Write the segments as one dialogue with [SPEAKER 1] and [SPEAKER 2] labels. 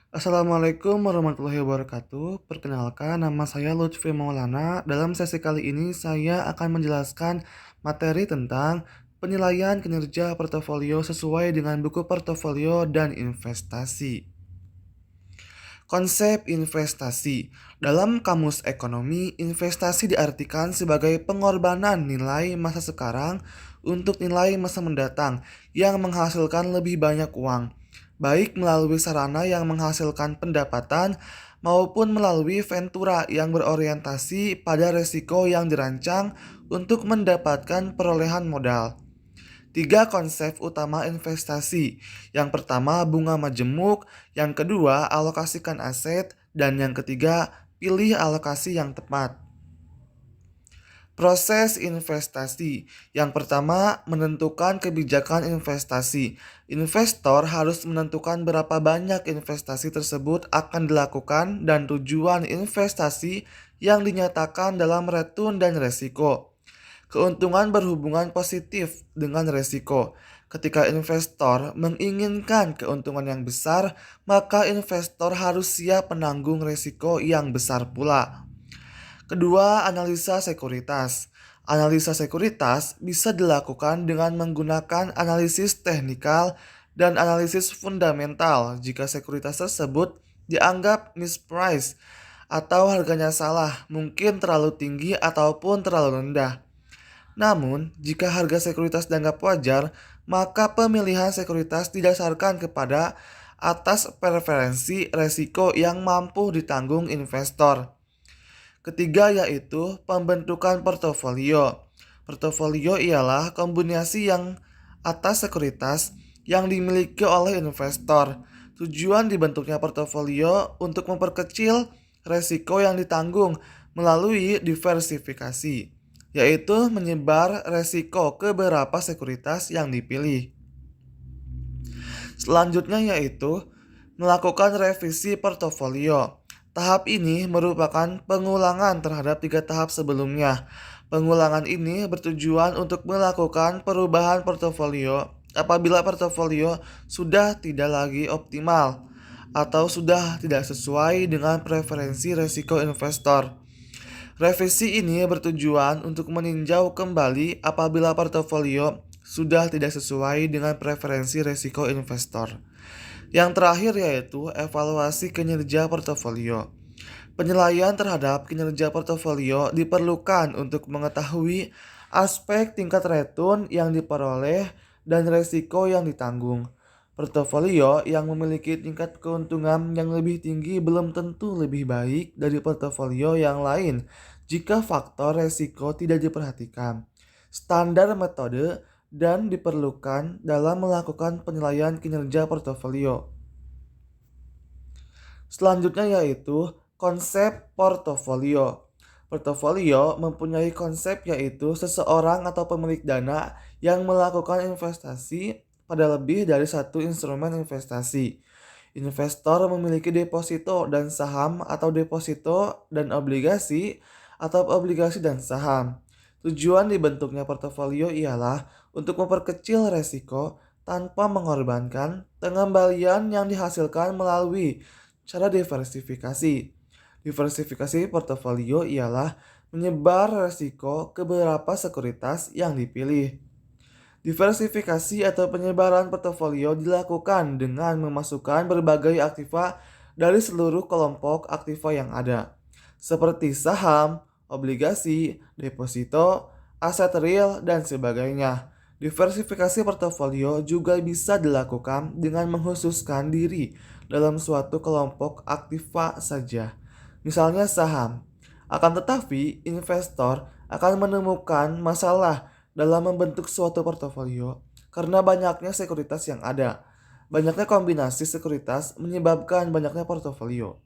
[SPEAKER 1] Assalamualaikum warahmatullahi wabarakatuh. Perkenalkan, nama saya Lutfi Maulana. Dalam sesi kali ini, saya akan menjelaskan materi tentang penilaian kinerja portofolio sesuai dengan buku portofolio dan investasi. Konsep investasi. Dalam kamus ekonomi, investasi diartikan sebagai pengorbanan nilai masa sekarang untuk nilai masa mendatang yang menghasilkan lebih banyak uang, baik melalui sarana yang menghasilkan pendapatan maupun melalui ventura yang berorientasi pada risiko yang dirancang untuk mendapatkan perolehan modal. Tiga konsep utama investasi. Yang pertama, bunga majemuk. Yang kedua, alokasikan aset. Dan yang ketiga, pilih alokasi yang tepat. Proses investasi. Yang pertama, menentukan kebijakan investasi. Investor harus menentukan berapa banyak investasi tersebut akan dilakukan dan tujuan investasi yang dinyatakan dalam return dan resiko. Keuntungan berhubungan positif dengan resiko. Ketika investor menginginkan keuntungan yang besar, maka investor harus siap menanggung resiko yang besar pula. Kedua, analisa sekuritas. Analisa sekuritas bisa dilakukan dengan menggunakan analisis teknikal dan analisis fundamental jika sekuritas tersebut dianggap mispriced atau harganya salah, mungkin terlalu tinggi ataupun terlalu rendah. Namun, jika harga sekuritas dianggap wajar, maka pemilihan sekuritas didasarkan kepada atas preferensi resiko yang mampu ditanggung investor. Ketiga yaitu pembentukan portofolio. Portofolio ialah kombinasi yang atas sekuritas yang dimiliki oleh investor. Tujuan dibentuknya portofolio untuk memperkecil resiko yang ditanggung melalui diversifikasi, yaitu menyebar resiko ke beberapa sekuritas yang dipilih. Selanjutnya yaitu melakukan revisi portofolio. Tahap ini merupakan pengulangan terhadap 3 tahap sebelumnya. Pengulangan ini bertujuan untuk melakukan perubahan portofolio apabila portofolio sudah tidak lagi optimal atau sudah tidak sesuai dengan preferensi risiko investor. Revisi ini bertujuan untuk meninjau kembali apabila portofolio sudah tidak sesuai dengan preferensi risiko investor. Yang terakhir yaitu evaluasi kinerja portofolio. Penilaian terhadap kinerja portofolio diperlukan untuk mengetahui aspek tingkat return yang diperoleh dan risiko yang ditanggung. Portofolio yang memiliki tingkat keuntungan yang lebih tinggi belum tentu lebih baik dari portofolio yang lain jika faktor risiko tidak diperhatikan. Standar metode dan diperlukan dalam melakukan penilaian kinerja portofolio. Selanjutnya yaitu konsep portofolio. Portofolio mempunyai konsep yaitu seseorang atau pemilik dana yang melakukan investasi pada lebih dari satu instrumen investasi. Investor memiliki deposito dan saham atau deposito dan obligasi atau obligasi dan saham. Tujuan dibentuknya portofolio ialah untuk memperkecil resiko tanpa mengorbankan pengembalian yang dihasilkan melalui cara diversifikasi. Diversifikasi portofolio ialah menyebar risiko ke beberapa sekuritas yang dipilih. Diversifikasi atau penyebaran portofolio dilakukan dengan memasukkan berbagai aktiva dari seluruh kelompok aktiva yang ada, seperti saham, obligasi, deposito, aset real, dan sebagainya. Diversifikasi portofolio juga bisa dilakukan dengan mengkhususkan diri dalam suatu kelompok aktiva saja, misalnya saham. Akan tetapi, investor akan menemukan masalah dalam membentuk suatu portofolio karena banyaknya sekuritas yang ada. Banyaknya kombinasi sekuritas menyebabkan banyaknya portofolio.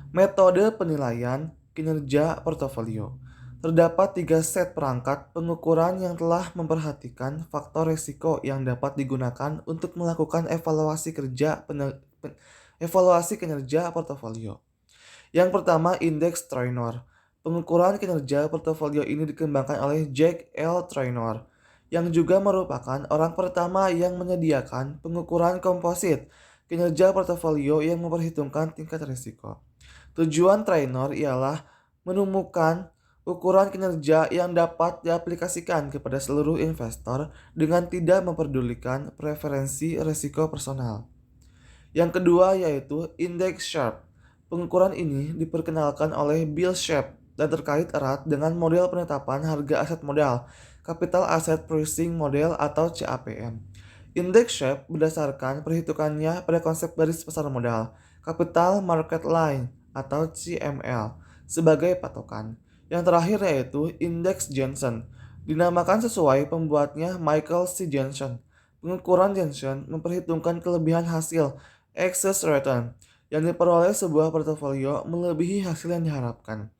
[SPEAKER 1] Metode penilaian kinerja portofolio. Terdapat 3 set perangkat pengukuran yang telah memperhatikan faktor risiko yang dapat digunakan untuk melakukan evaluasi kinerja portofolio. Yang pertama, indeks Traynor. Pengukuran kinerja portofolio ini dikembangkan oleh Jack L. Traynor, yang juga merupakan orang pertama yang menyediakan pengukuran komposit kinerja portofolio yang memperhitungkan tingkat risiko. Tujuan trainer ialah menemukan ukuran kinerja yang dapat diaplikasikan kepada seluruh investor dengan tidak memperdulikan preferensi risiko personal. Yang kedua yaitu Index Sharp. Pengukuran ini diperkenalkan oleh Bill Sharpe dan terkait erat dengan model penetapan harga aset modal, Capital Asset Pricing Model atau CAPM. Index Sharpe berdasarkan perhitungannya pada konsep garis pasar modal, Capital Market Line atau CML, sebagai patokan. Yang terakhir yaitu Index Jensen, dinamakan sesuai pembuatnya Michael C. Jensen. Pengukuran Jensen memperhitungkan kelebihan hasil excess return yang diperoleh sebuah portofolio melebihi hasil yang diharapkan.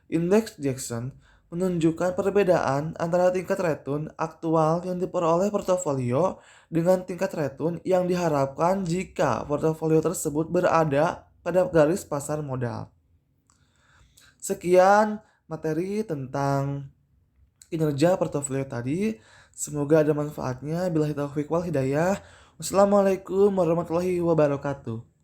[SPEAKER 1] Indeks Jackson menunjukkan perbedaan antara tingkat return aktual yang diperoleh portofolio dengan tingkat return yang diharapkan jika portofolio tersebut berada pada garis pasar modal. Sekian materi tentang kinerja portofolio tadi. Semoga ada manfaatnya. Billahi taufiq wal hidayah. Wassalamualaikum warahmatullahi wabarakatuh.